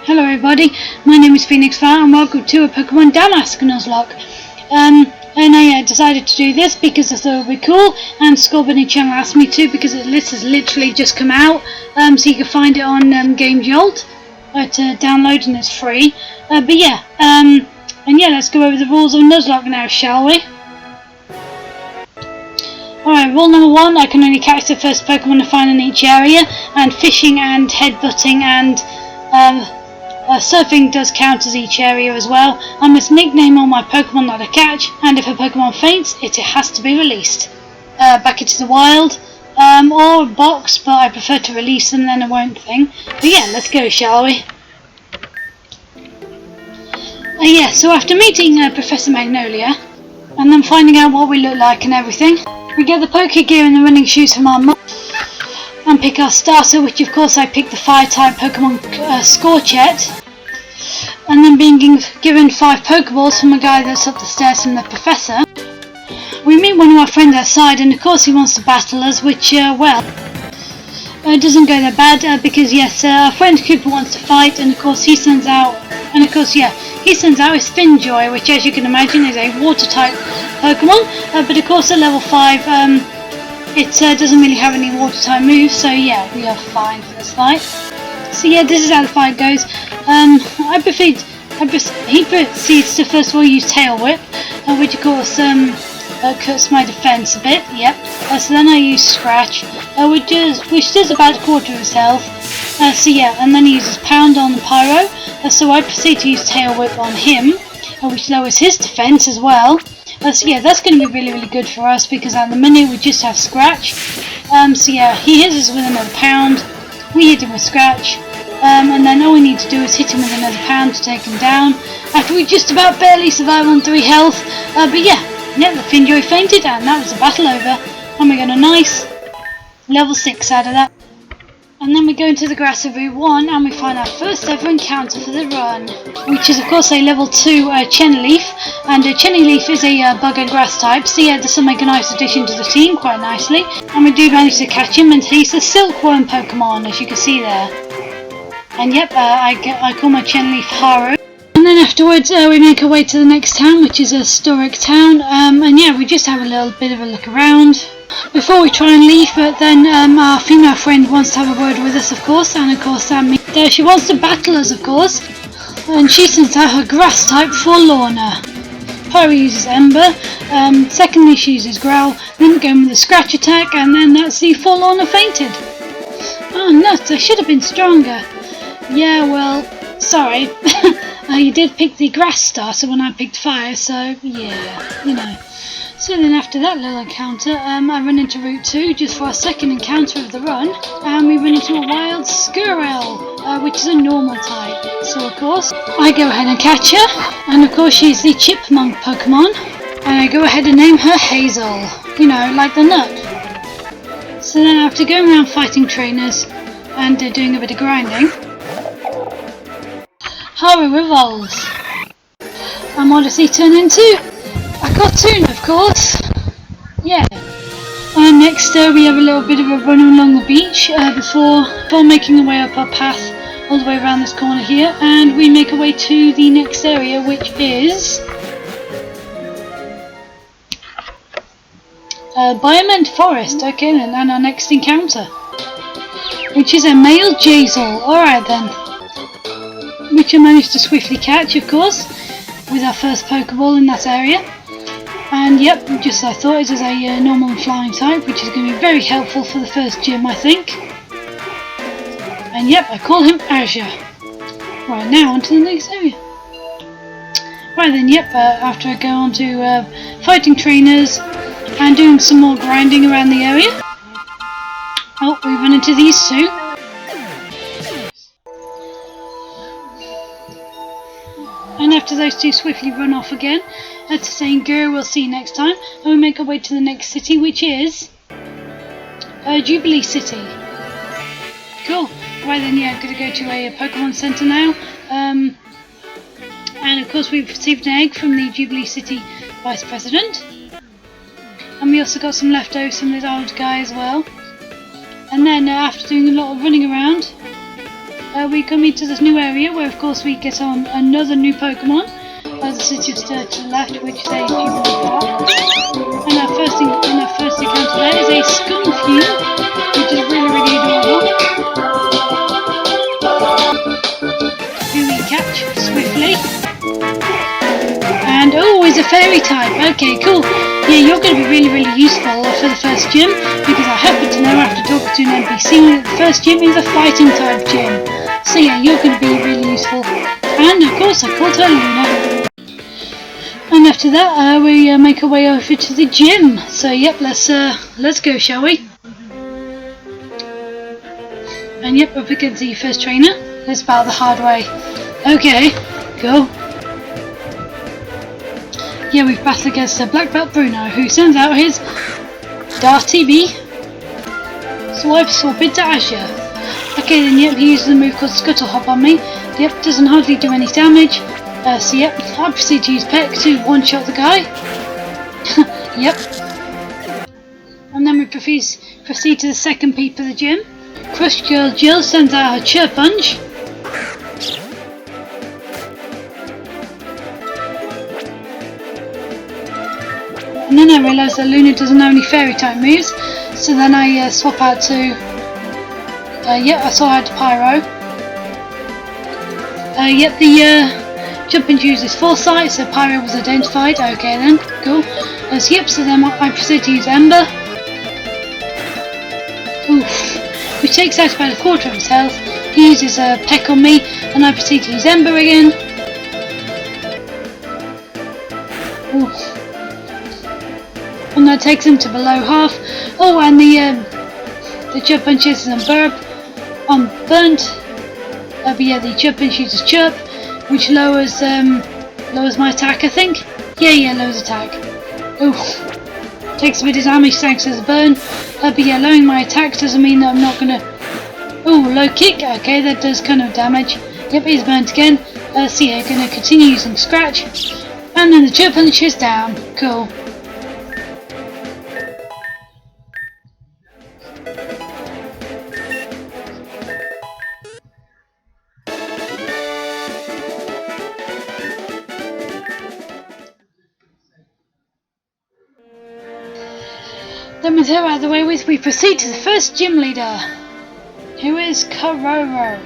Hello everybody, my name is Phoenix Fan and welcome to a Pokemon Damask Nuzlocke. And I decided to do this because I thought it would be cool, and ScorbunnyChannel asked me to because this has literally just come out, so you can find it on Game Jolt to download, and it's free. And yeah, let's go over the rules of Nuzlocke now, shall we? Alright, rule number 1, I can only catch the first Pokemon to find in each area, and fishing and headbutting and surfing does count as each area as well. I must nickname all my Pokemon that I catch, and if a Pokemon faints, it has to be released back into the wild, or a box, but I prefer to release them than a won't thing. But yeah, let's go, shall we? So after meeting Professor Magnolia, and then finding out what we look like and everything, we get the Poke Gear and the running shoes from our mum, and pick our starter, which of course I picked the Fire-type Pokemon Scorchet, and then being given 5 Pokeballs from a guy that's up the stairs from the Professor. We meet one of our friends outside, and of course he wants to battle us, which, it doesn't go that bad, because yes, our friend Cooper wants to fight, and of course he sends out, his Finjoy, which as you can imagine is a water-type Pokemon, but of course at level 5, it doesn't really have any water-type moves, so yeah, we are fine for this fight. So yeah, this is how the fight goes. He proceeds to first of all use Tail Whip, which of course cuts my defense a bit, yep. So then I use Scratch, which does about a quarter of his health. So yeah, and then he uses Pound on the Pyro, so I proceed to use Tail Whip on him, which lowers his defense as well. So yeah, that's going to be really good for us, because at the minute we just have Scratch. So yeah, he hits us with another Pound, we hit him with Scratch, and then all we need to do is hit him with another Pound to take him down, after we just about barely survive on 3 health. But yeah, the Finjoy fainted, and that was the battle over, and we got a nice level 6 out of that. And then we go into the grassy Route 1 and we find our first ever encounter for the run, which is of course a level 2 Cheneleaf, and Cheneleaf is a bug and grass type, so yeah, this will make a nice addition to the team quite nicely. And we do manage to catch him, and he's a Silkworm Pokemon, as you can see there. And yep, I call my Cheneleaf Haru. And then afterwards we make our way to the next town, which is a historic town, and yeah, we just have a little bit of a look around before we try and leave, but then our female friend wants to have a word with us, of course, and of course that means she wants to battle us, of course, and she sends out her grass type Forlorna. Pyro uses Ember, secondly she uses Growl, then going with a Scratch attack, and then that's the Forlorna fainted. Oh nuts, I should have been stronger. Yeah, well, sorry. You did pick the grass starter when I picked fire, so yeah, you know. So then after that little encounter, I run into Route 2 just for our second encounter of the run, and we run into a wild Squirrel, which is a normal type. So of course, I go ahead and catch her, and of course she's the Chipmunk Pokemon, and I go ahead and name her Hazel, you know, like the nut. So then after going around fighting trainers, and doing a bit of grinding, Haru evolves. And what does he turn into? A cartoon, of course. Yeah. And next we have a little bit of a run along the beach before making our way up our path all the way around this corner here, and we make our way to the next area, which is Bioment Forest. Okay then, and our next encounter, which is a male Jazel. Alright then. Which I managed to swiftly catch, of course, with our first Pokeball in that area. And yep, just as I thought, it is a normal flying type, which is going to be very helpful for the first gym, I think. And yep, I call him Azure. Right, now on to the next area. Right then, yep, after I go on to fighting trainers and doing some more grinding around the area. Oh, we run into these two. And after those two swiftly run off again, that's saying Guru, we'll see you next time, and we make our way to the next city, which is Jubilee City. Cool. Right then, yeah, I'm going to go to a Pokemon Center now, and of course we've received an egg from the Jubilee City Vice President, and we also got some leftovers from this old guy as well. And then after doing a lot of running around, we come into this new area where of course we get on another new Pokemon. This is just to the left, which is a Jubilee Park. And our first encounter there is a Skunfu, which is really, really adorable. Who we catch swiftly. And oh, it's a fairy type. Okay, cool. Yeah, you're going to be really, really useful for the first gym, because I happen to know after talking to an NPC that the first gym is a fighting type gym. So yeah, you're going to be really useful. And of course, I called her Luna. And after that, we make our way over to the gym. So yep, let's go, shall we? And yep, up against the first trainer. Let's battle the hard way. Okay, go. Yeah, we've battled against the Black Belt Bruno, who sends out his Darth TV. So I've swapped it to Azure. Okay, then yep, he uses a move called Scuttle Hop on me. Yep, doesn't hardly do any damage. So yep, I proceed to use Peck to one-shot the guy. Yep. And then we proceed to the second peep of the gym. Crush Girl Jill sends out her Chirp Punch. And then I realise that Luna doesn't have any fairy type moves, so then I swap out to I swap out to Pyro. Yep, the Jump and uses Foresight, so Pyro was identified. Okay then, cool. Yep, so then I proceed to use Ember. Oof. Which takes out about a quarter of his health. He uses a Peck on me, and I proceed to use Ember again. Oof. And that takes him to below half. Oh, and the Chirp Punch is on burnt. But yeah, the Chirp Punch uses Chirp, which lowers my attack, I think. Yeah, lowers attack. Oof. Takes a bit of damage thanks to the burn. But yeah, lowering my attack doesn't mean that I'm not gonna. Oh, low kick. Okay, that does kind of damage. Yep, he's burnt again. So yeah, gonna continue using Scratch. And then the Chirp Punch is down. Cool. Then with her out of the way with, we proceed to the first gym leader, who is Kororo.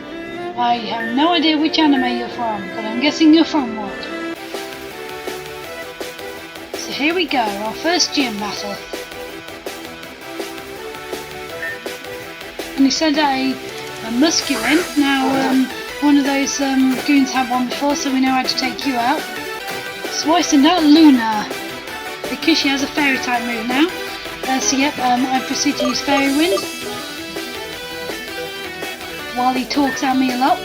I have no idea which anime you're from, but I'm guessing you're from what. So here we go, our first gym battle. And he sent out a Musculin. Now, one of those goons had one before, so we know how to take you out. So I send out Luna, because she has a fairy type move now. So yep, I proceed to use Fairy Wind while he talks at me a lot.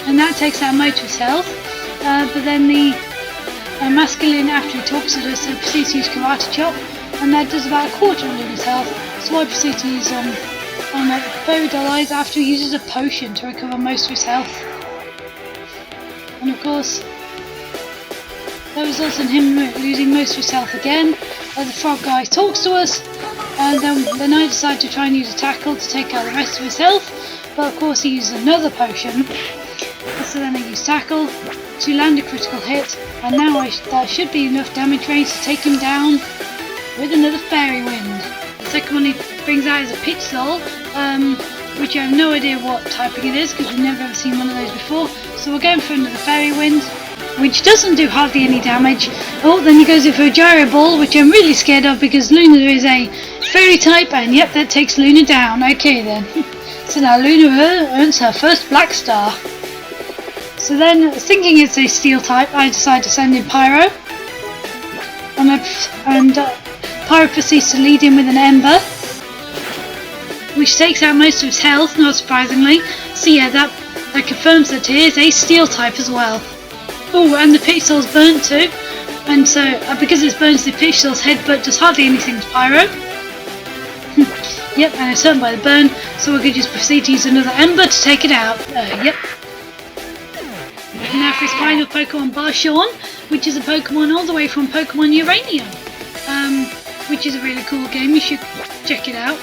And that takes out most of his health, but then the Masculine, after he talks at us, proceeds to use Karate Chop, and that does about a quarter of Luna's health. So I proceed to use Fairy Doll Eyes after he uses a potion to recover most of his health. And of course, that results in him losing most of his health again. The frog guy talks to us, and then I decide to try and use a tackle to take out the rest of his health, but of course he uses another potion. So then I use tackle to land a critical hit, and now that should be enough damage range to take him down with another Fairy Wind. The second one he brings out is a Pitch Soul, which I have no idea what typing it is because we've never ever seen one of those before. So we're going for another Fairy Wind, which doesn't do hardly any damage. Oh, then he goes in for a Gyro Ball, which I'm really scared of because Luna is a Fairy type, and yep, that takes Luna down. Okay then. So now Luna earns her first Black Star. So then, thinking it's a Steel type, I decide to send in Pyro. And Pyro proceeds to lead in with an Ember, which takes out most of his health, not surprisingly. So yeah, that confirms that he is a Steel type as well. Oh, and the Pitch Soul's burnt too. And so, because it's burnt, the Pitch Soul's headbutt does hardly anything to Pyro. Yep, and it's hurt by the burn, so we could just proceed to use another Ember to take it out. Yep. And now for his final Pokemon, Barshawn, which is a Pokemon all the way from Pokemon Uranium. which is a really cool game. You should check it out.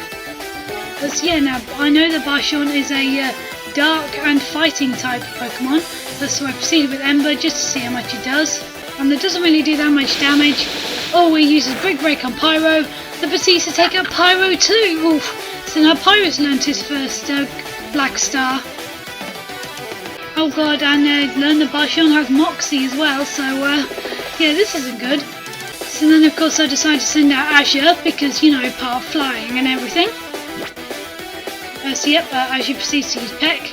But yeah, now I know that Barshawn is a dark and fighting type Pokemon. So I proceeded with Ember just to see how much it does. And it doesn't really do that much damage. Oh, he uses Brick Break on Pyro. Then proceeds to take out Pyro too. Oof. So now Pyro's learned his first Black Star. Oh god, and learned that Barshawn has Moxie as well. So yeah, this isn't good. So then of course I decided to send out Azure because, you know, part of flying and everything. So yep, Azure proceeds to use Peck.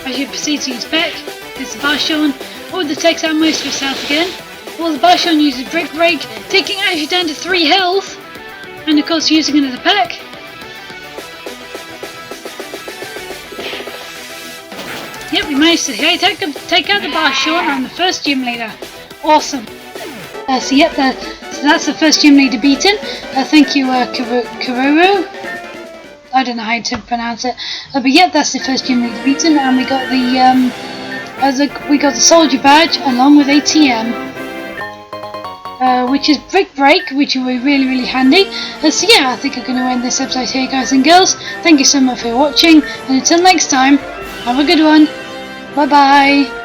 Azure proceeds to use Peck. It's Barshawn. Oh, that takes out most of his health again. Well, the Barshawn uses Brick Break, taking Azure down to 3 health. And of course using another Peck. Yep, we managed to take out the Barshawn and the first gym leader. Awesome. So yep, so that's the first gym leader beaten. Thank you, Karuru. I don't know how to pronounce it. But yep, that's the first gym leader beaten, and we got the soldier badge along with ATM, which is Brick Break, which will be really, really handy. So yeah, I think I'm going to end this episode here, guys and girls. Thank you so much for watching, and until next time, have a good one. Bye bye.